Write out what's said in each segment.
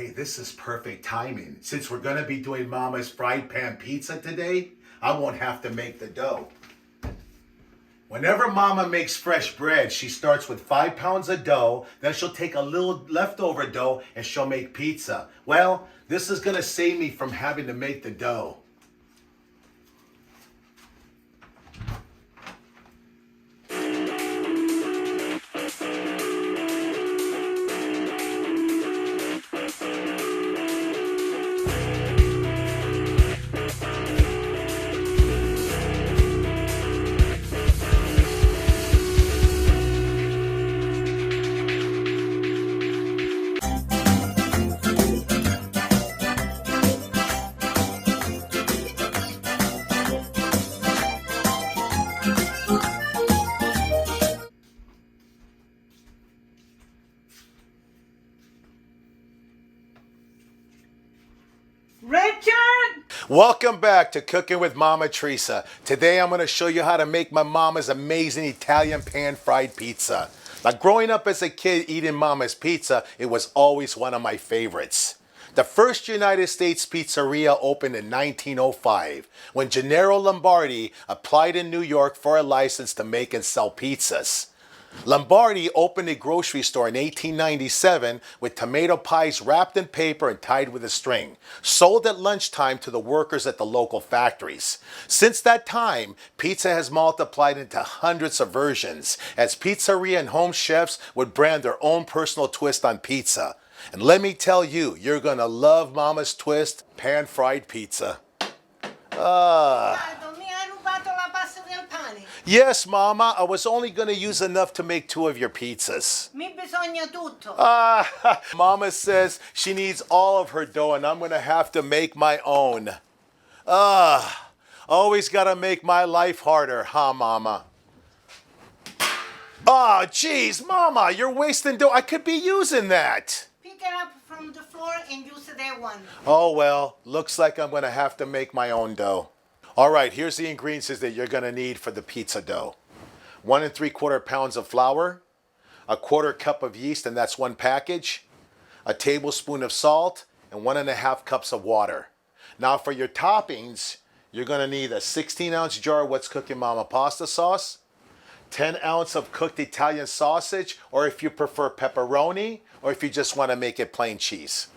Hey, this is perfect timing. Since we're gonna be doing Mama's fried pan pizza today, I won't have to make the dough. Whenever Mama makes fresh bread, she starts with 5 pounds of dough, then she'll take a little leftover dough and she'll make pizza. Well, this is gonna save me from having to make the dough. Richard! Welcome back to Cooking with Mama Theresa. Today I'm going to show you how to make my mama's amazing Italian pan-fried pizza. Now, growing up as a kid eating Mama's pizza, it was always one of my favorites. The first United States pizzeria opened in 1905 when Gennaro Lombardi applied in New York for a license to make and sell pizzas. Lombardi opened a grocery store in 1897 with tomato pies wrapped in paper and tied with a string, sold at lunchtime to the workers at the local factories. Since that time, pizza has multiplied into hundreds of versions, as pizzeria and home chefs would brand their own personal twist on pizza. And let me tell you, you're gonna love Mama's Twist pan-fried pizza. Guarda, mi hai rubato la pasta del pane. Yes, Mama, I was only gonna use enough to make 2 of your pizzas. Mi bisogna tutto. Mama says she needs all of her dough and I'm gonna have to make my own. Always gotta make my life harder, huh, Mama? Geez, Mama, you're wasting dough. I could be using that. Pick it up from the floor and use that one. Oh, well, looks like I'm gonna have to make my own dough. All right, here's the ingredients that you're gonna need for the pizza dough. 1 3/4 pounds of flour, a 1/4 cup of yeast, and that's 1 package, a tablespoon of salt, and 1 1/2 cups of water. Now for your toppings, you're gonna need a 16-ounce jar of What's Cooking Mama pasta sauce, 10 ounces of cooked Italian sausage, or if you prefer pepperoni, or if you just wanna make it plain cheese.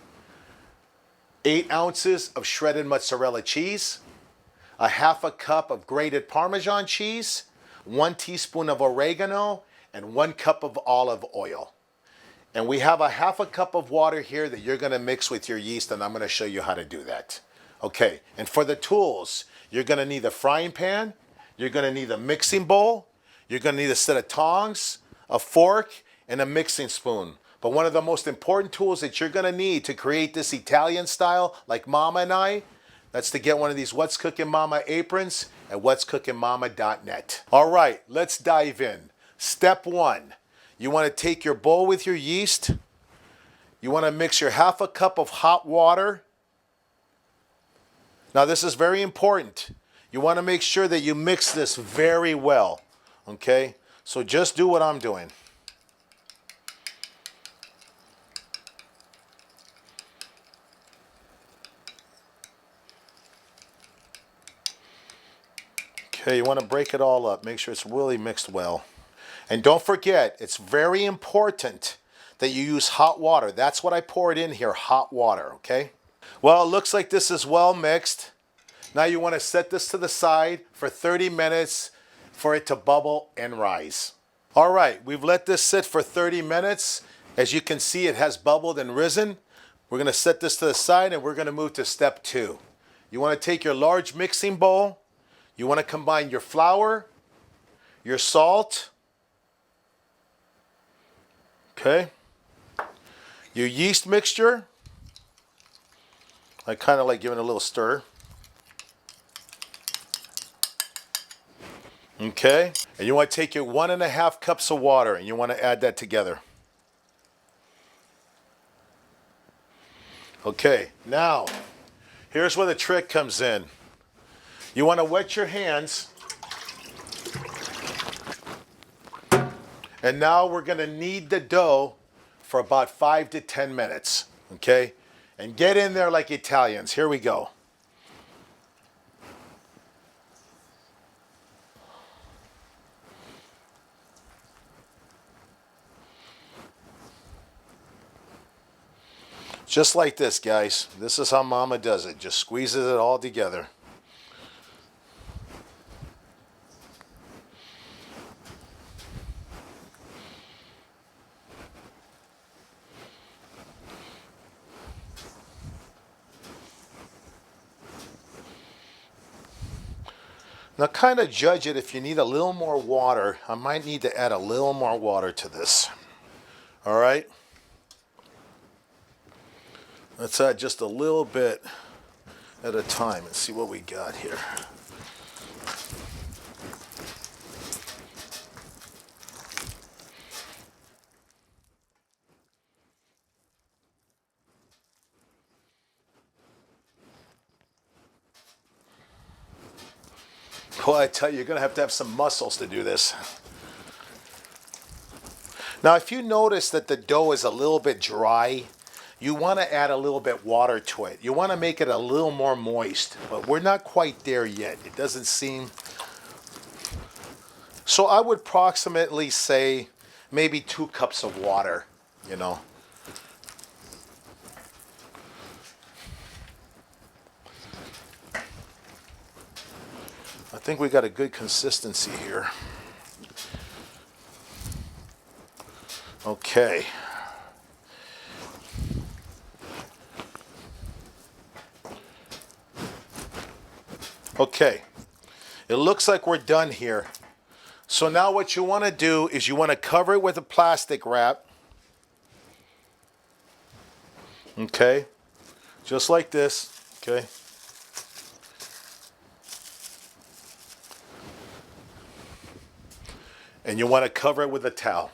8 ounces of shredded mozzarella cheese, a 1/2 cup of grated Parmesan cheese, 1 teaspoon of oregano, and 1 cup of olive oil. And we have a 1/2 cup of water here that you're gonna mix with your yeast, and I'm gonna show you how to do that. Okay, and for the tools, you're gonna need a frying pan, you're gonna need a mixing bowl, you're gonna need a set of tongs, a fork, and a mixing spoon. But one of the most important tools that you're gonna need to create this Italian style, like Mama and I, that's to get one of these What's Cooking Mama aprons at what'scookingmama.net. All right, let's dive in. Step 1, you wanna take your bowl with your yeast. You wanna mix your 1/2 cup of hot water. Now this is very important. You wanna make sure that you mix this very well, okay? So just do what I'm doing. Okay, you want to break it all up. Make sure it's really mixed well. And don't forget, it's very important that you use hot water. That's what I poured in here, hot water, okay? Well, it looks like this is well mixed. Now you want to set this to the side for 30 minutes for it to bubble and rise. All right, we've let this sit for 30 minutes. As you can see, it has bubbled and risen. We're going to set this to the side and we're going to move to step 2. You want to take your large mixing bowl. You want to combine your flour, your salt, okay, your yeast mixture. I kind of like giving it a little stir. Okay, and you want to take your 1 1/2 cups of water and you want to add that together. Okay, now, here's where the trick comes in. You want to wet your hands. And now we're going to knead the dough for about 5 to 10 minutes, okay? And get in there like Italians. Here we go. Just like this, guys. This is how Mama does it. Just squeezes it all together. Now kind of judge it. If you need a little more water, I might need to add a little more water to this. All right. Let's add just a little bit at a time and see what we got here. Well, I tell you, you're going to have some muscles to do this. Now, if you notice that the dough is a little bit dry, you want to add a little bit water to it. You want to make it a little more moist, but we're not quite there yet. It doesn't seem. So I would approximately say maybe 2 cups of water, you know. I think we got a good consistency here. Okay. Okay. It looks like we're done here. So now what you want to do is you want to cover it with a plastic wrap. Okay. Just like this. Okay. And you want to cover it with a towel.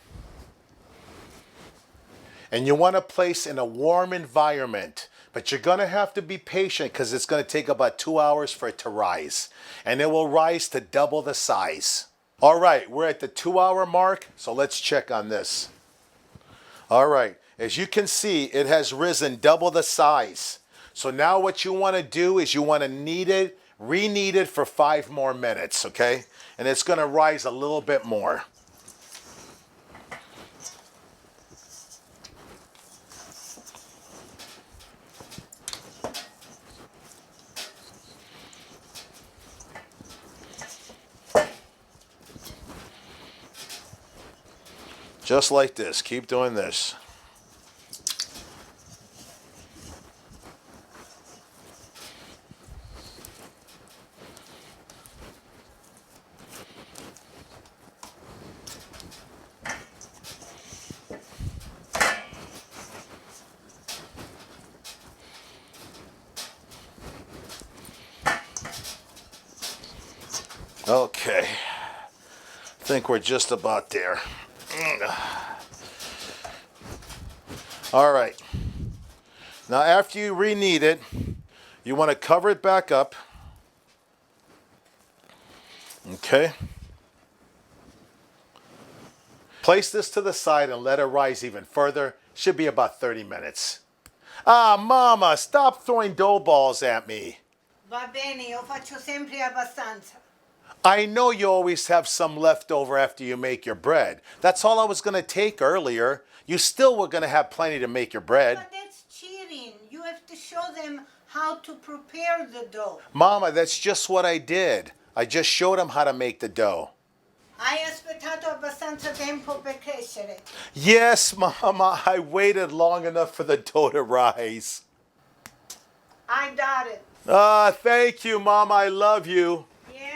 And you want to place in a warm environment. But you're going to have to be patient because it's going to take about 2 hours for it to rise. And it will rise to double the size. All right, we're at the 2-hour mark, so let's check on this. All right, as you can see, it has risen double the size. So now what you want to do is you want to knead it, re-knead it for 5 more minutes, okay? And it's going to rise a little bit more. Just like this. Keep doing this. Okay. I think we're just about there. All right. Now after you re-knead it, you want to cover it back up. Okay. Place this to the side and let it rise even further. Should be about 30 minutes. Ah, Mama, stop throwing dough balls at me. Va bene, io faccio sempre abbastanza. I know you always have some left over after you make your bread. That's all I was going to take earlier. You still were going to have plenty to make your bread. But that's cheating. You have to show them how to prepare the dough. Mama, that's just what I did. I just showed them how to make the dough. Hai aspettato abbastanza tempo per crescere. Yes, Mama, I waited long enough for the dough to rise. I got it. Ah, thank you, Mama. I love you. Yeah.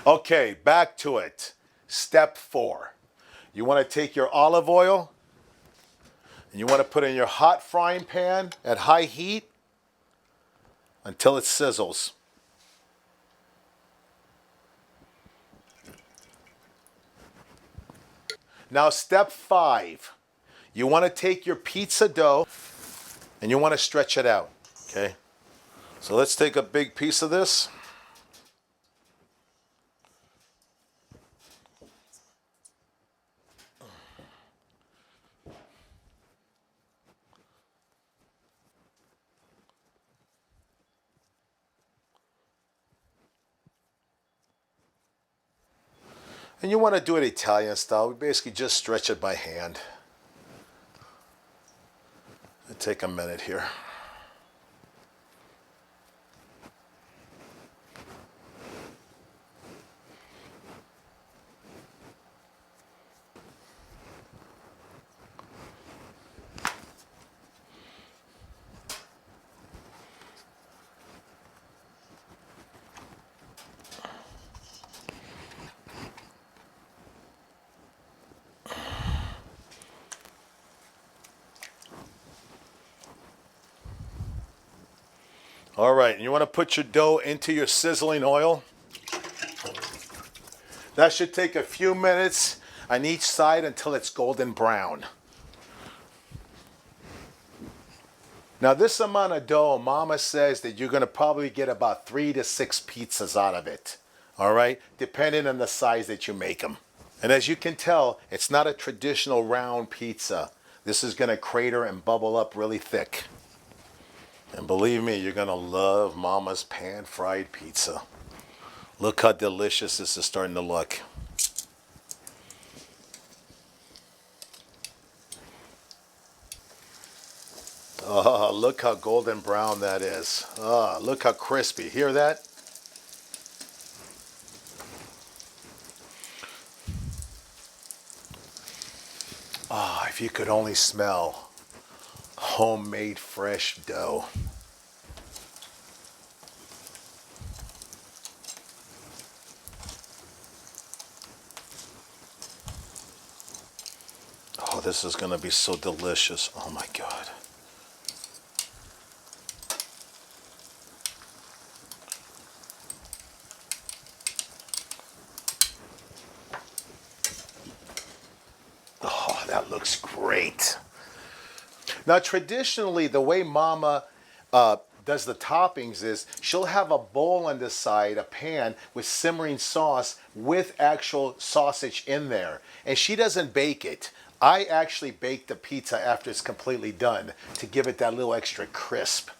Okay, back to it. Step 4. You want to take your olive oil and you want to put it in your hot frying pan at high heat until it sizzles. Now, step 5. You want to take your pizza dough and you want to stretch it out. Okay? So let's take a big piece of this. And you want to do it Italian style. We basically just stretch it by hand. It'll take a minute here. All right, and you want to put your dough into your sizzling oil. That should take a few minutes on each side until it's golden brown. Now this amount of dough, Mama says that you're going to probably get about 3 to 6 pizzas out of it. All right, depending on the size that you make them. And as you can tell, it's not a traditional round pizza. This is going to crater and bubble up really thick. And believe me, you're going to love Mama's pan-fried pizza. Look how delicious this is starting to look. Oh, look how golden brown that is. Oh, look how crispy. Hear that? Ah, if you could only smell homemade fresh dough. Oh, this is going to be so delicious. Oh my God. Oh, that looks great. Now, traditionally, the way Mama does the toppings is she'll have a bowl on the side, a pan with simmering sauce with actual sausage in there. And she doesn't bake it. I actually bake the pizza after it's completely done to give it that little extra crisp.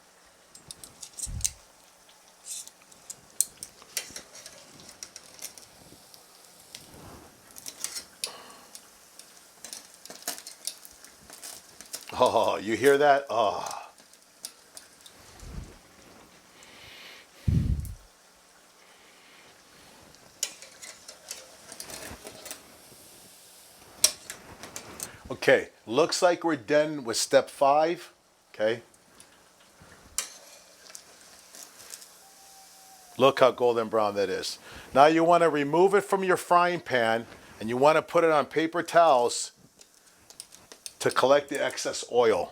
Oh, you hear that? Oh. Okay, looks like we're done with step 5. Okay. Look how golden brown that is. Now you want to remove it from your frying pan and you want to put it on paper towels to collect the excess oil.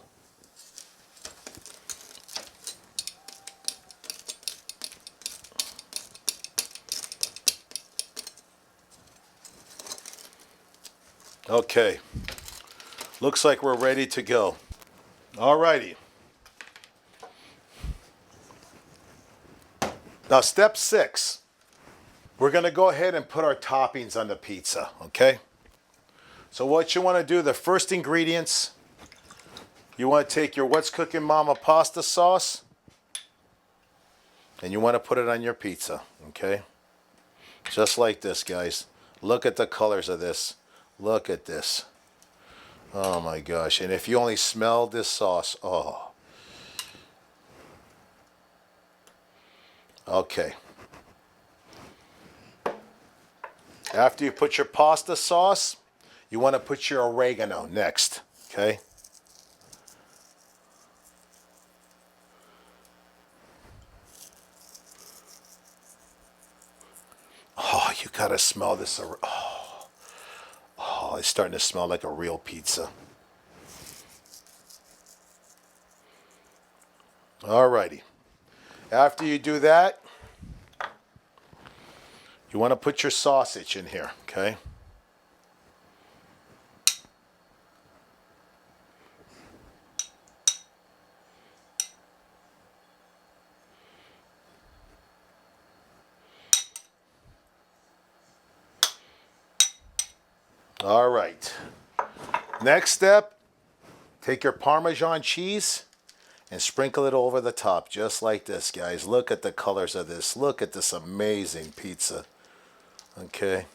Okay, looks like we're ready to go. Alrighty. Now step 6, we're going to go ahead and put our toppings on the pizza, okay? So what you want to do, the first ingredients, you want to take your What's Cooking Mama pasta sauce and you want to put it on your pizza, okay? Just like this, guys. Look at the colors of this. Look at this. Oh my gosh. And if you only smell this sauce, oh. Okay. After you put your pasta sauce, you want to put your oregano next, okay? Oh, you gotta smell this. Oh, it's starting to smell like a real pizza. Alrighty. After you do that, you want to put your sausage in here, okay? All right. Next step, take your Parmesan cheese and sprinkle it over the top, just like this, guys. Look at the colors of this. Look at this amazing pizza. Okay.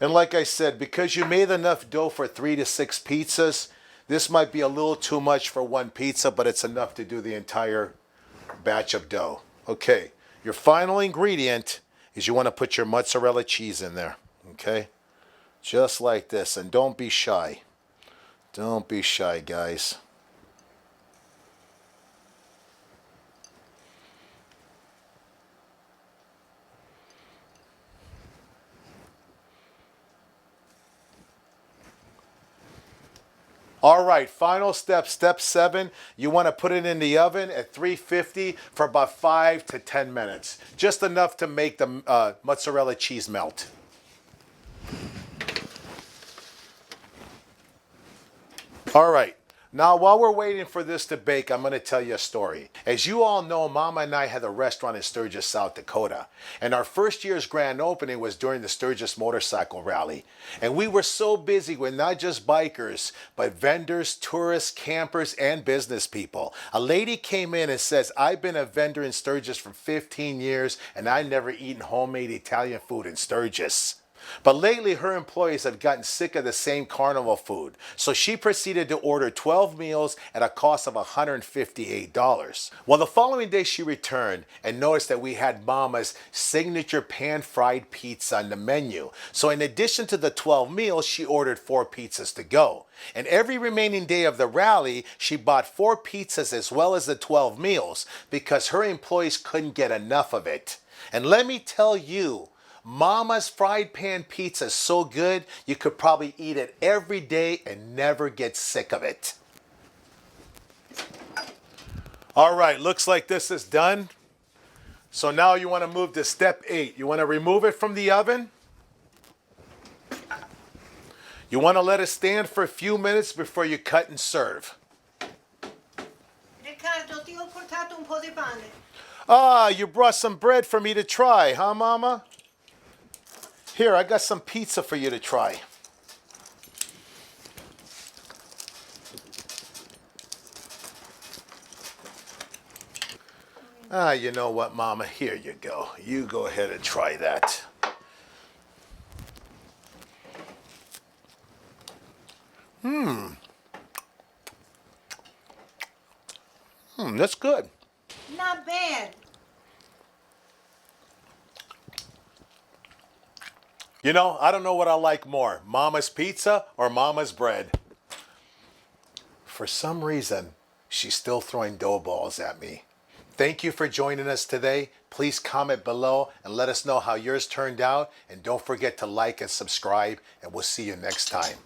And like I said, because you made enough dough for 3 to 6 pizzas, this might be a little too much for one pizza, but it's enough to do the entire batch of dough. Okay, your final ingredient is you want to put your mozzarella cheese in there. Okay, just like this. And don't be shy. Don't be shy, guys. All right, final step, step 7. You want to put it in the oven at 350 for about 5 to 10 minutes. Just enough to make the mozzarella cheese melt. All right. Now, while we're waiting for this to bake, I'm going to tell you a story. As you all know, Mama and I had a restaurant in Sturgis, South Dakota. And our first year's grand opening was during the Sturgis Motorcycle Rally. And we were so busy with not just bikers, but vendors, tourists, campers, and business people. A lady came in and says, I've been a vendor in Sturgis for 15 years, and I've never eaten homemade Italian food in Sturgis. But lately, her employees have gotten sick of the same carnival food, so she proceeded to order 12 meals at a cost of $158. Well, the following day she returned and noticed that we had Mama's signature pan-fried pizza on the menu. So in addition to the 12 meals, she ordered 4 pizzas to go. And every remaining day of the rally, she bought 4 pizzas as well as the 12 meals because her employees couldn't get enough of it. And let me tell you, Mama's fried pan pizza is so good, you could probably eat it every day and never get sick of it. All right, looks like this is done. So now you want to move to step 8. You want to remove it from the oven. You want to let it stand for a few minutes before you cut and serve. Riccardo, ti ho portato un po' di pane. Ah, you brought some bread for me to try, huh, Mama? Here, I got some pizza for you to try. Ah, you know what, Mama? Here you go. You go ahead and try that. That's good. Not bad. You know, I don't know what I like more, Mama's pizza or Mama's bread. For some reason, she's still throwing dough balls at me. Thank you for joining us today. Please comment below and let us know how yours turned out. And don't forget to like and subscribe, and we'll see you next time.